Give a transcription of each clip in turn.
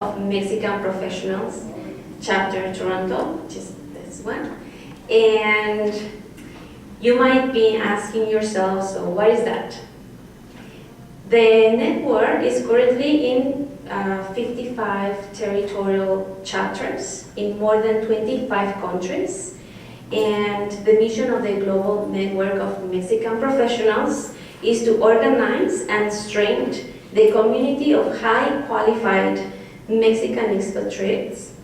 of Mexican Professionals, Chapter Toronto, which is this one. And you might be asking yourself, so what is that? The network is currently in 55 territorial chapters in more than 25 countries. And the mission of the Global Network of Mexican Professionals is to organize and strengthen the community of highly qualified Mexican expatriates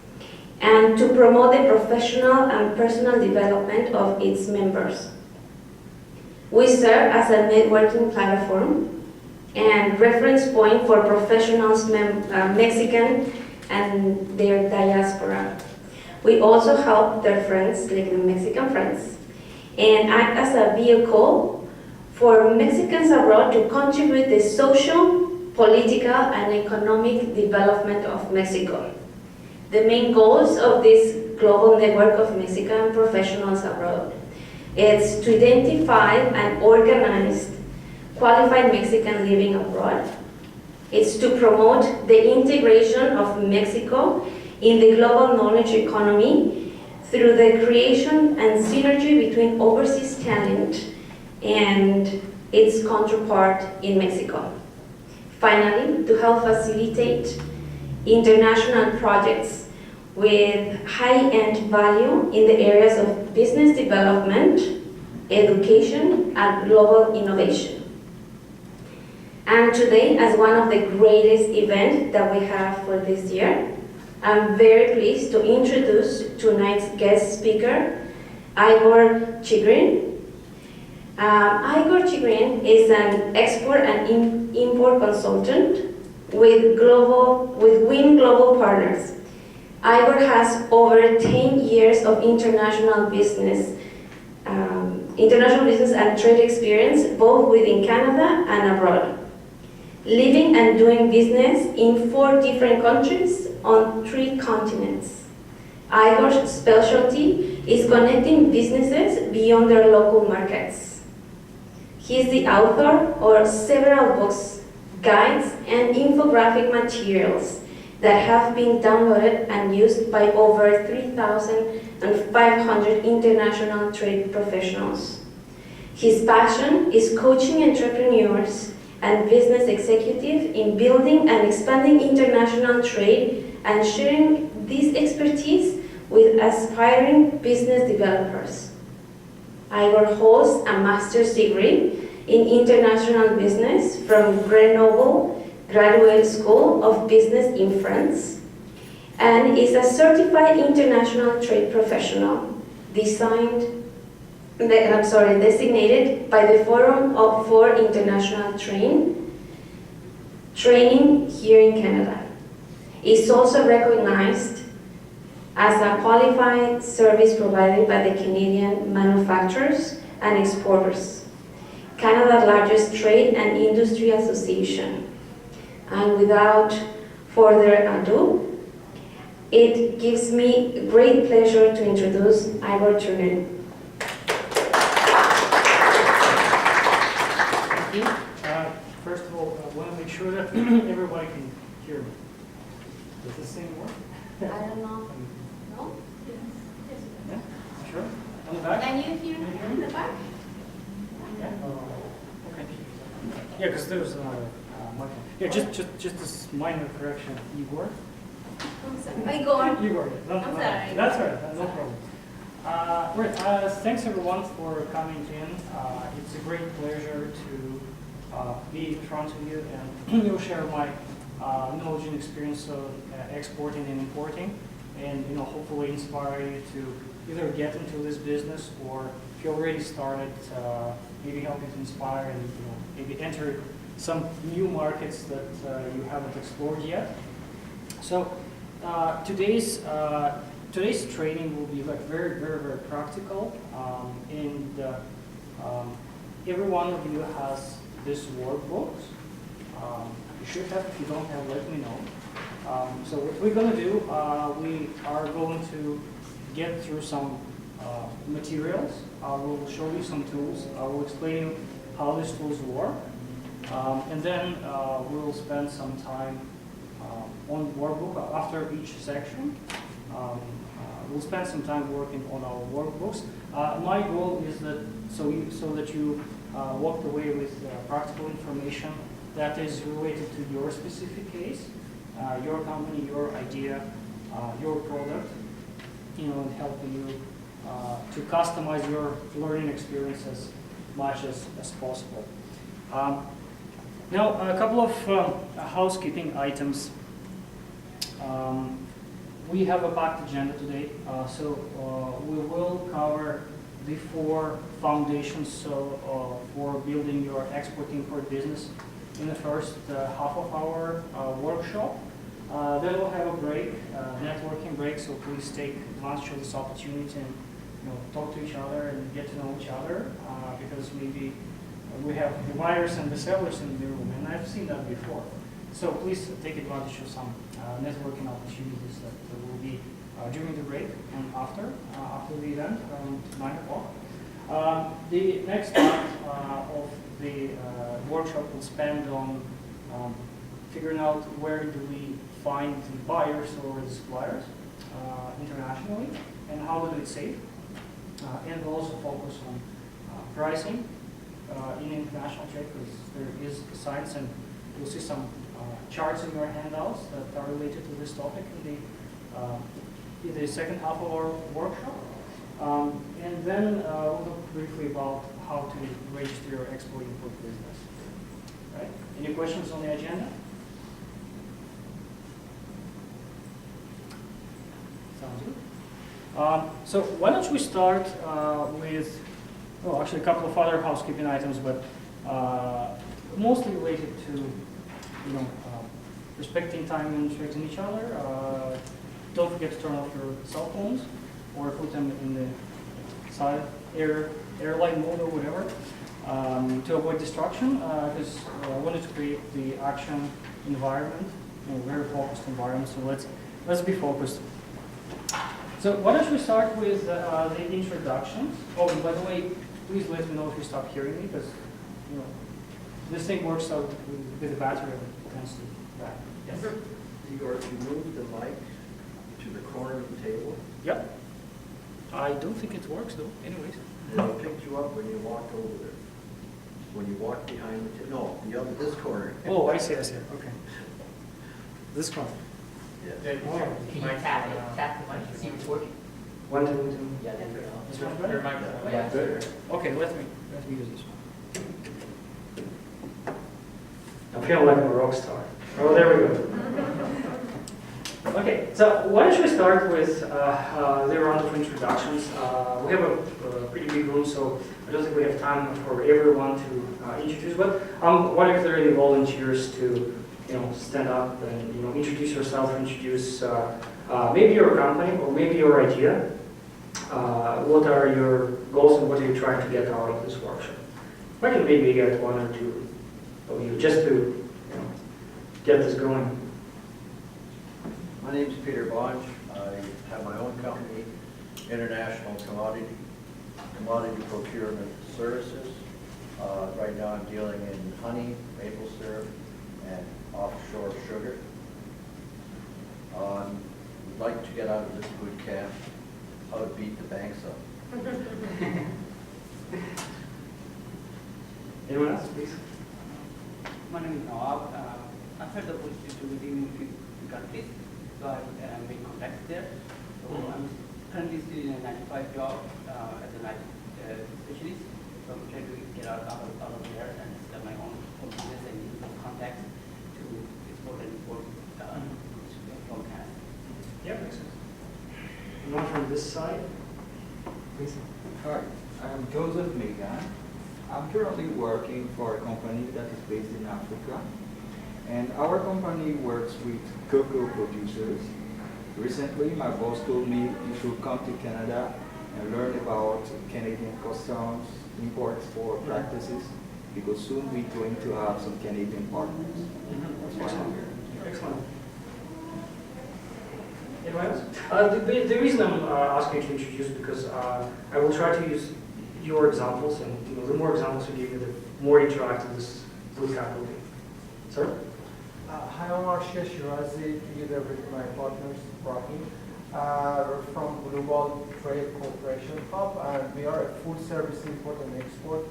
and to promote the professional and personal development of its members. We serve as a networking platform and reference point for professionals, Mexican and their diaspora. We also help their friends, like the Mexican friends, and act as a vehicle for Mexicans abroad to contribute the social, political, and economic development of Mexico. The main goals of this global network of Mexican professionals abroad is to identify and organize qualified Mexican living abroad. It's to promote the integration of Mexico in the global knowledge economy through the creation and synergy between overseas talent and its counterpart in Mexico. Finally, to help facilitate international projects with high-end value in the areas of business development, education, and global innovation. And today, as one of the greatest events that we have for this year, I'm very pleased to introduce tonight's guest speaker, Igor Chigrin. Igor Chigrin is an export and import consultant with Win Global Partners. Igor has over 10 years of international business and trade experience, both within Canada and abroad, living and doing business in 4 different countries on 3 continents. Igor's specialty is connecting businesses beyond their local markets. He is the author of several books, guides, and infographic materials that have been downloaded and used by over 3,500 international trade professionals. His passion is coaching entrepreneurs and business executives in building and expanding international trade and sharing this expertise with aspiring business developers. Igor holds a master's degree in international business from Grenoble Graduate School of Business in France and is a certified international trade professional designated by the Forum for International Training here in Canada. Is also recognized as a qualified service provided by the Canadian Manufacturers and Exporters, Canada's largest trade and industry association. And without further ado, it gives me great pleasure to introduce Igor Chigrin. Thank you. First of all, I want to make sure that everybody can hear me. Does this thing work? I don't know. No? Yes. Yeah? Sure? On the back? Can you hear me in the back? Yeah? Okay. Yeah, because there's another mic. Yeah, just this minor correction. Igor? I'm sorry. Igor. Igor. No, I'm sorry. That's all right. No problem. Right. Thanks everyone for coming in. It's a great pleasure to be in front of you and share my knowledge and experience of exporting and importing, and hopefully inspire you to either get into this business, or if you already started, maybe help you to inspire and maybe enter some new markets that you haven't explored yet. So today's training will be very practical, and every one of you has this workbook. You should have. If you don't have, let me know. So what we're going to do, we are going to get through some materials. We'll show you some tools. I will explain you how these tools work. And then we'll spend some time on workbook after each section. We'll spend some time working on our workbooks. My goal is that so that you walk away with practical information that is related to your specific case, your company, your idea, your product, and helping you to customize your learning experience as much as possible. Now, a couple of housekeeping items. We have a packed agenda today, so we will cover the 4 foundations for building your export-import business in the first half of our workshop. Then we'll have a break, networking break, so please take advantage of this opportunity and talk to each other and get to know each other, because maybe we have the buyers and the sellers in the room, and I've seen that before. So please take advantage of some networking opportunities that will be during the break and after the event around 9 o'clock. The next part of the workshop will spend on figuring out where do we find the buyers or the suppliers internationally, and how to do it safe. And we'll also focus on pricing in international trade, because there is science, and you'll see some charts in your handouts that are related to this topic in the second half of our workshop. And then we'll talk briefly about how to register your export-import business. Right? Any questions on the agenda? Sounds good. So why don't we start with, well, actually a couple of other housekeeping items, but mostly related to, respecting time and respecting each other. Don't forget to turn off your cell phones or put them in the side airline mode or whatever, to avoid distraction, because I wanted to create the action environment, very focused environment. So let's be focused. So why don't we start with the introductions? Oh, and by the way, please let me know if you stop hearing me, because this thing works out with the battery, it tends to die. Yes. Igor, if you move the mic to the corner of the table, Yep. I don't think it works though. Anyways. and it picked you up when you walked over there. When you walk behind the table, no, the other, this corner. Oh, I see. Okay. This one. Yes. Can you tap the mic to see if it's working? 1, 2, 2. Yeah, there we go. This one better? Yeah, sure. Okay, let me use this one. I feel like I'm a rock star. Oh, there we go. Okay, so why don't we start with the round of introductions. We have a pretty big room, so I don't think we have time for everyone to introduce, but what if there are any volunteers to stand up and introduce yourself, introduce maybe your company or maybe your idea. What are your goals and what are you trying to get out of this workshop? I can maybe get 1 or 2 of you just to get this going. My name is Peter Bonch. I have my own company, International Commodity Procurement Services. Right now I'm dealing in honey, maple syrup, and offshore sugar. I'd like to get out of this boot camp how to beat the banks up. Anyone else, please? My name is Nawab. I've heard the opportunity in a few countries, so I made contacts there. So I'm currently still in a 9-to-5 job as a night specialist. So I'm trying to get out of there and start my own business and use those contacts to export and import from Canada. Yeah, makes sense. One from this side, please. Hi, I'm Joseph Megan. I'm currently working for a company that is based in Africa, and our company works with cocoa producers. Recently, my boss told me you should come to Canada and learn about Canadian customs, imports for practices, because soon we're going to have some Canadian partners. That's why I'm here. Excellent. Anyone else? The reason I'm asking you to introduce because I will try to use your examples, and the more examples you give me, the more interactive this bootcamp will be. Sir? Hi, I'm Arshia Shirazi, together with my partners, Rahim. We're from Global Trade Cooperation Hub, and we are a full-service import and export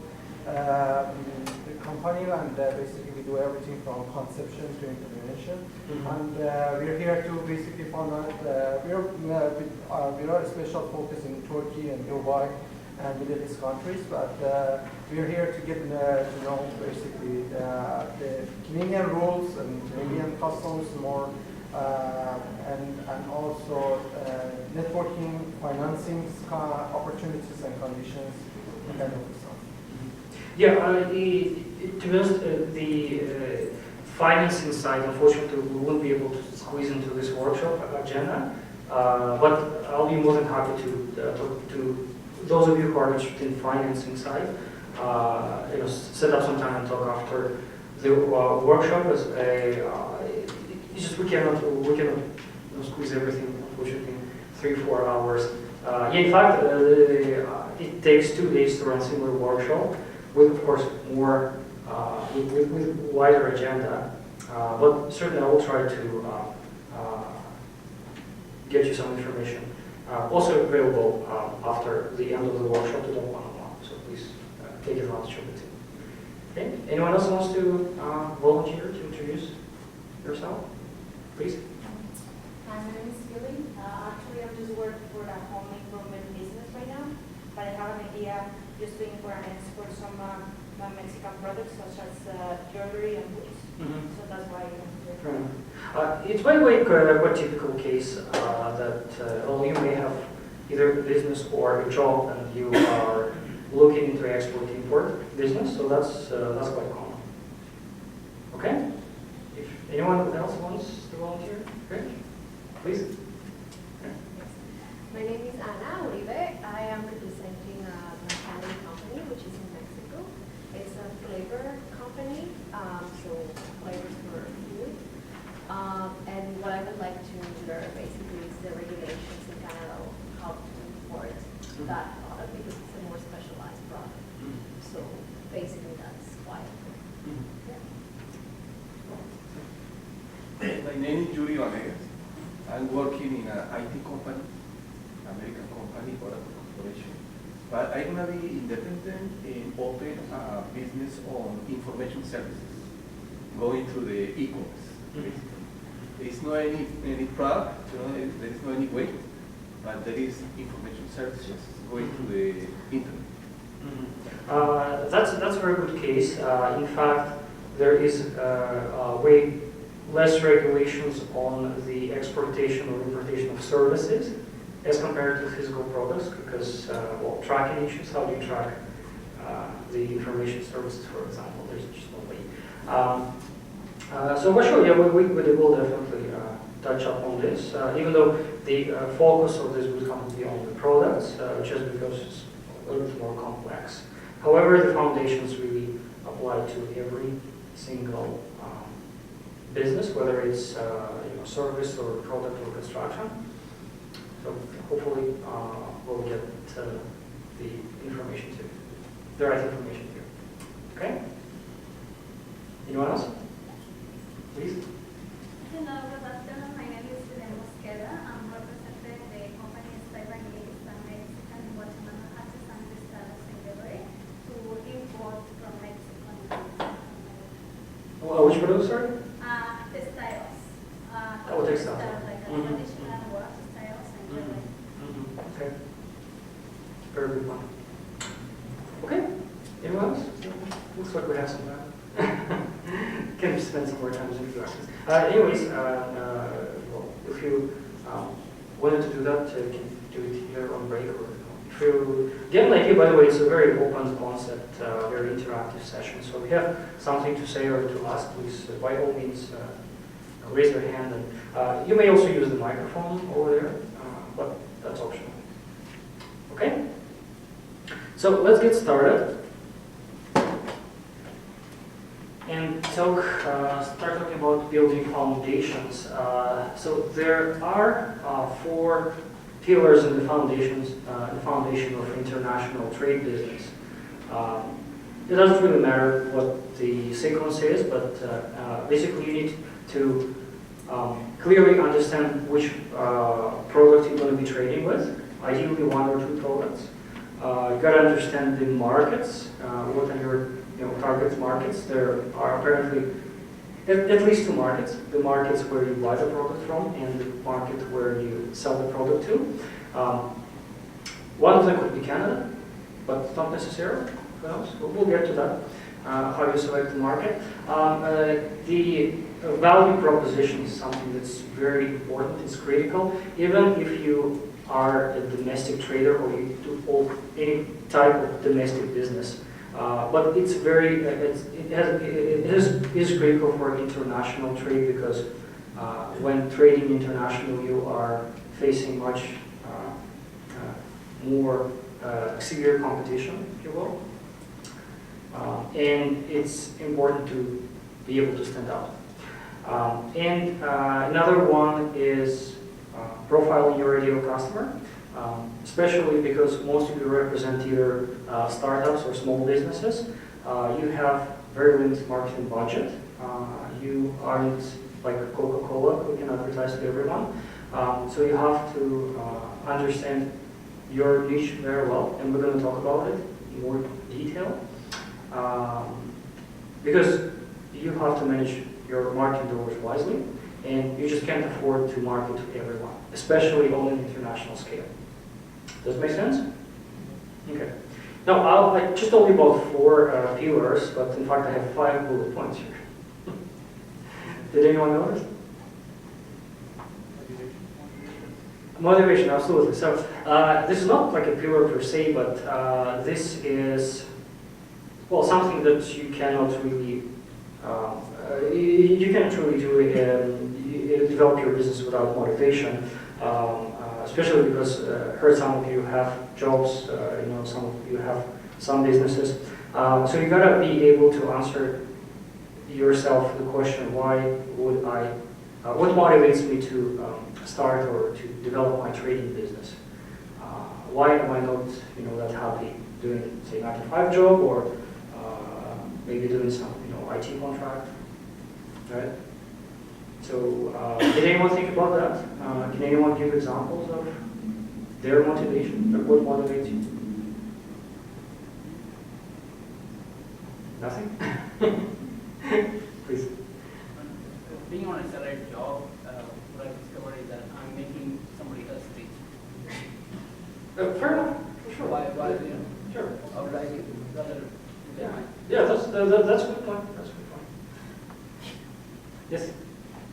company, and basically we do everything from conception to implementation. And we're here to basically find out, we are a special focus in Turkey and Dubai and Middle East countries, but we're here to get to know basically the Canadian rules and Canadian customs more, and also networking, financing opportunities and conditions, and kind of stuff. Yeah, to be honest, the financing side, unfortunately, we won't be able to squeeze into this workshop agenda, but I'll be more than happy to talk to those of you who are interested in financing side, set up some time and talk after the workshop. As it's just we cannot squeeze everything, unfortunately, 3-4 hours. In fact, it takes 2 days to run a similar workshop, with of course more with wider agenda. But certainly I will try to get you some information. Also available after the end of the workshop to talk one-on-one. So please take advantage of it. Okay. Anyone else wants to volunteer to introduce yourself? Please. My name is Billy. Actually, I'm just working for a home improvement business right now, but I have an idea just to import and export some Mexican products such as jewelry and boots. So that's why I'm here. Right. It's by the way quite typical case that you may have either a business or a job and you are looking into export-import business, so that's quite common. Okay? If anyone else wants to volunteer, okay? Please. Okay. My name is Ana Uribe. I am representing an Italian company which is in Mexico. It's a flavor company, so flavors for food. And what I would like to learn basically is the regulations in Canada of how to import that product because it's a more specialized product. So basically that's why. My name is Yuri Vanegas. I'm working in an IT company, American company, Oracle Corporation. But I'm going to be independent and open a business on information services, going through the e-commerce, basically. There's no any product, there is no any way, but there is information services going through the internet. That's a very good case. In fact, there is way less regulations on the exportation or importation of services as compared to physical products because, tracking issues, how do you track the information services, for example? There's just no way. So for sure, yeah, we will definitely touch up on this, even though the focus of this would come to be on the products, just because it's a little bit more complex. However, the foundations really apply to every single business, whether it's service or product or construction. So hopefully we'll get the information to the right information here. Okay? Anyone else? Please. Hello, good afternoon. My name is Elena Mosqueda. I'm representing the company Taiwanese and Mexican in Guatemala Artisan Textiles and Jewelry to import from Mexico. Which product, sorry? Textiles. Textiles. Like traditional work textiles and jewelry. Okay. Very good one. Okay. Anyone else? Looks like we have some time. Can spend some more time with introductions. Anyways, well, if you wanted to do that, you can do it here on break. Or if you get an idea, by the way, it's a very open concept, very interactive session. So if you have something to say or to ask, please, by all means, raise your hand. And you may also use the microphone over there, but that's optional. Okay? So let's get started. And start talking about building foundations. So there are 4 pillars in the foundation of international trade business. It doesn't really matter what the sequence is, but basically you need to clearly understand which product you're going to be trading with, ideally one or two products. You got to understand the markets, what are your target markets. There are apparently at least two markets: the markets where you buy the product from and the market where you sell the product to. One of them could be Canada, but not necessarily. Who knows? We'll get to that. How you select the market. The value proposition is something that's very important. It's critical, even if you are a domestic trader or you do any type of domestic business. But it's very, it is critical for international trade because when trading international, you are facing much more severe competition, if you will. And it's important to be able to stand out. And another one is profiling your ideal customer, especially because most of you represent either startups or small businesses. You have very limited marketing budget. You aren't like Coca-Cola who can advertise to everyone. So you have to understand your niche very well, and we're going to talk about it in more detail. Because you have to manage your marketing dollars wisely, and you just can't afford to market to everyone, especially on an international scale. Does it make sense? Okay. Now, I just only about 4 pillars, but in fact I have 5 bullet points here. Did anyone notice? Motivation, absolutely. So this is not like a pillar per se, but this is, well, something that you cannot really, you can't really do develop your business without motivation, especially because I heard some of you have jobs, some of you have some businesses. So you gotta be able to answer yourself the question, why would I, what motivates me to start or to develop my trading business? Why am I not, that happy doing, say, 9-to-5 job or maybe doing some, IT contract, right? So, did anyone think about that? Can anyone give examples of their motivation? Like what motivates you? Nothing? Please. Being on a salaried job, what I've discovered is that I'm making somebody else rich. Fair enough. Sure. Why, Sure. I would like it rather. Yeah, that's a good point. That's a good point. Yes?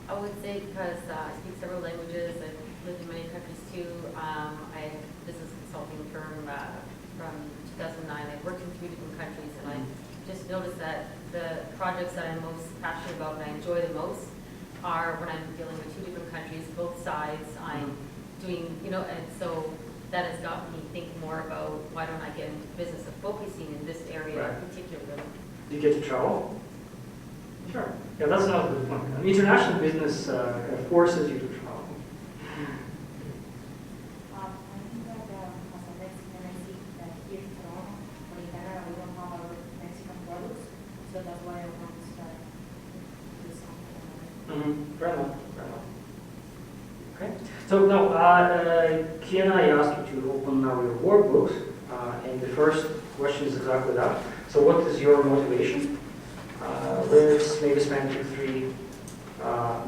I would say because I speak several languages, I've lived in many countries too. I have a business consulting firm from 2009. I've worked in 3 different countries, and I just noticed that the projects that I'm most passionate about and I enjoy the most are when I'm dealing with 2 different countries, both sides. I'm doing, and so that has got me thinking more about why don't I get into the business of focusing in this area Right. particularly. You get to travel? Sure. Yeah, that's another good point. International business forces you to travel. I think that as a Mexican, I see that here in Toronto, but in Canada, we don't have our Mexican products, so that's why I want to start this company. Fair enough. Fair enough. Okay. So now, Kiana, I asked you to open now your workbooks, and the first question is exactly that. So what is your motivation? Let's maybe spend 2-3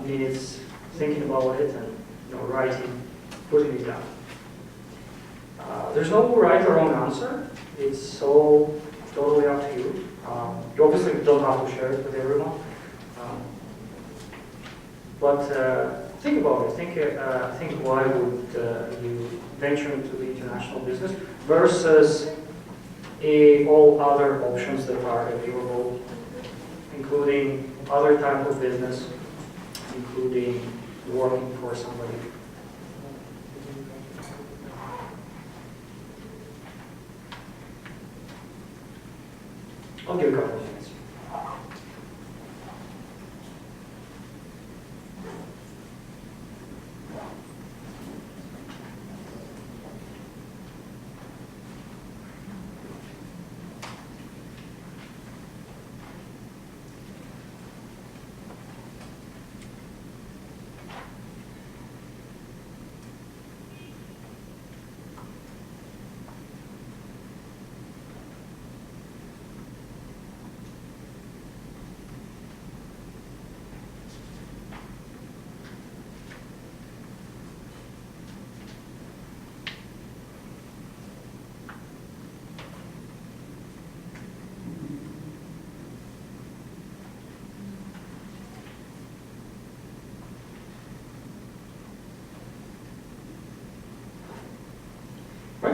minutes thinking about it and writing, putting it down. There's no right or wrong answer. It's all totally up to you. You obviously don't have to share it with everyone. But think about it. Think why would you venture into the international business versus all other options that are available, including other type of business, including working for somebody. I'll give a couple of minutes.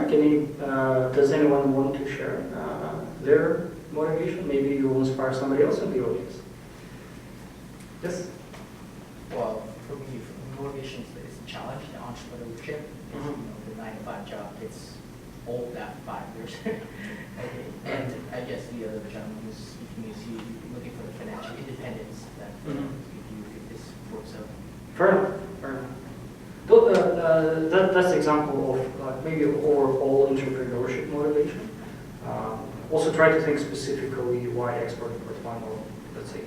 Does anyone want to share their motivation? Maybe you will inspire somebody else in the audience. Yes? Well, for me, motivation is a challenge, the entrepreneurship. Is, you know, the 9-to-5 job, it's old after 5 years. And I guess the other challenge is speaking is you looking for the financial independence that if this works out. Fair enough. Fair enough. That's an example of maybe overall entrepreneurship motivation. Also try to think specifically why export a portfolio, let's say,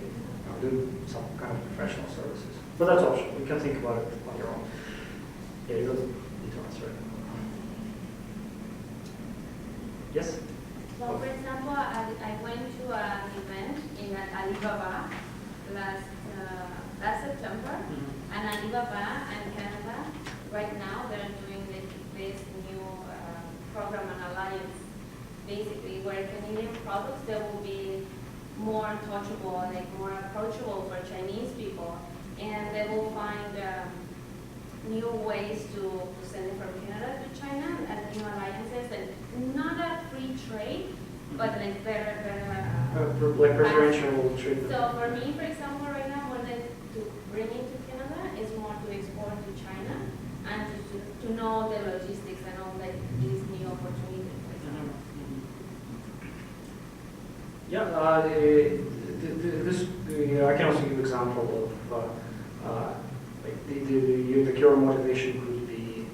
do some kind of professional services. But that's optional. You can think about it on your own. Yeah, you don't need to answer it. Yes? So, for example, I went to an event in Alibaba last September, and Alibaba and Canada, right now, they're doing this new program and alliance, basically, where Canadian products, they will be more touchable, like more approachable for Chinese people, and they will find new ways to send it from Canada to China and new alliances, and not a free trade, but like better like preferential treatment. So for me, for example, right now, what I to bring into Canada is more to export to China and to know the logistics and all like these new opportunities, for example. Yeah, I can also give example of like the pure motivation could be,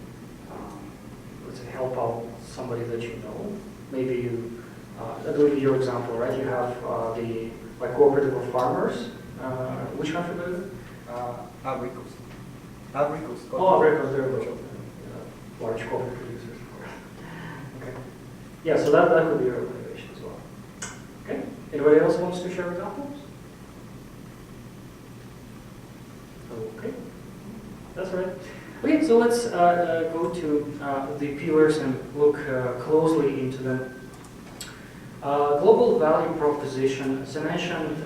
let's say, help out somebody that you know. Maybe you, that would be your example, right? You have the like cooperative of farmers. Which country was it? Abricos. Abricos. Oh, Abricos, there we go. Large coffee producers. Okay. Yeah, so that could be your motivation as well. Okay. Anybody else wants to share examples? Okay. That's right. Okay, so let's go to the pillars and look closely into them. Global value proposition. As I mentioned,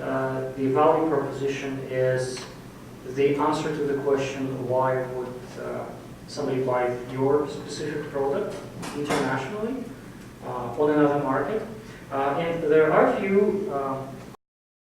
the value proposition is the answer to the question, why would somebody buy your specific product internationally on another market? And there are a few